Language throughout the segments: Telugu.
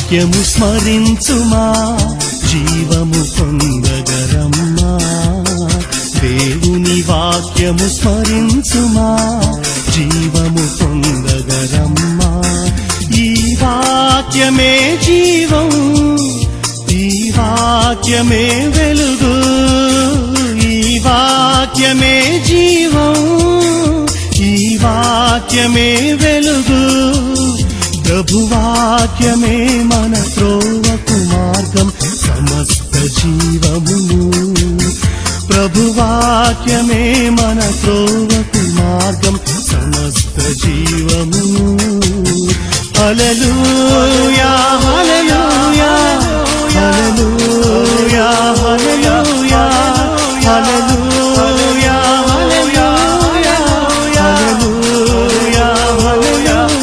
వాక్యము స్మరించుమా జీవము పొందగరమ్మా దేవుని వాక్యము స్మరించుమా జీవము పొందగరమ్మా ఈ వాక్యమే జీవం ఈ వాక్యమే వెలుగు ఈ వాక్యమే జీవం ఈ వాక్యమే వెలుగు ప్రభువాక్యమే మన త్రోవకు మార్గం సమస్త జీవమును ప్రభువాక్యమే మన త్రోవకు మార్గం సమస్త జీవమును హల్లెలూయా హల్లెలూయా హల్లెలూయా హల్లెలూయా హల్లెలూయా హల్లెలూయా హల్లెలూయా హల్లెలూయా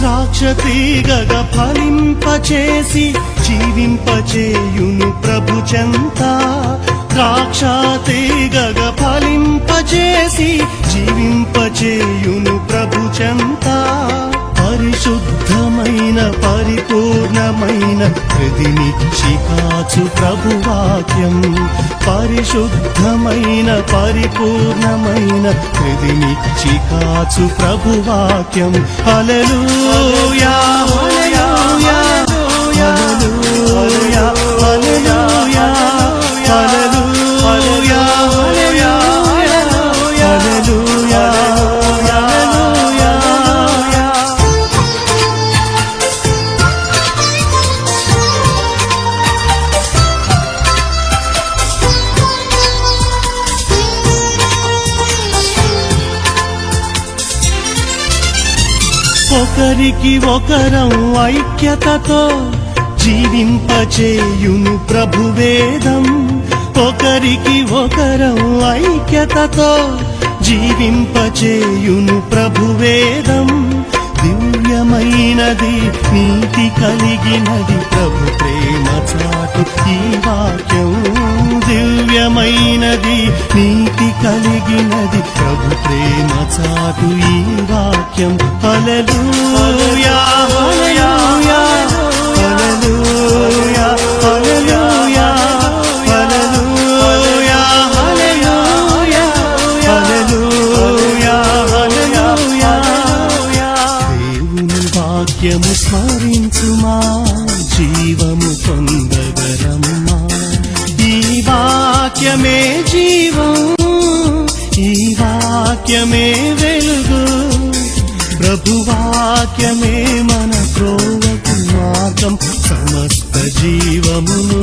ద్రాక్షతీగగ ఫలింపచేసి జీవింపచేయును ప్రభు చెంత ద్రాక్షతీగగ ఫలింపచేసి జీవింపచేయును ప్రభు చెంత పరిశుద్ధమైన పరిపూర్ణమైన హృదినిచ్చి కాచు ప్రభువాక్యం పరిశుద్ధమైన పరిపూర్ణమైన హృదినిచ్చి కాచు ప్రభువాక్యం హల్లెలూయా హల్లెలూయా హల్లెలూయా హల్లెలూయా హల్లెలూయా హల్లెలూయా హల్లెలూయా ఒకరికి ఒకరం ఐక్యతతో జీవింపచేయును ప్రభువేదం ఒకరికి ఒకరం ఐక్యతతో జీవింపచేయును ప్రభువేదం దివ్యమైనది నీతి కలిగినది ప్రభు ప్రేమ చాటు ఈ వాక్యం దివ్యమైనది నీతి కలిగినది ప్రభు ప్రేమ చాటు ఈ వాక్యం హల్లెలూయా హల్లెలూయా హల్లెలూయా హల్లెలూయా హల్లెలూయా హల్లెలూయా హల్లెలూయా హల్లెలూయా దేవుని వాక్యము స్మరించుమా జీవము పొందగరమ్మా ఈ వాక్యమే జీవం ఈ వాక్యమే వెలుగు ప్రభువాక్యమే మన త్రోవకు మార్గం సమస్త జీవమును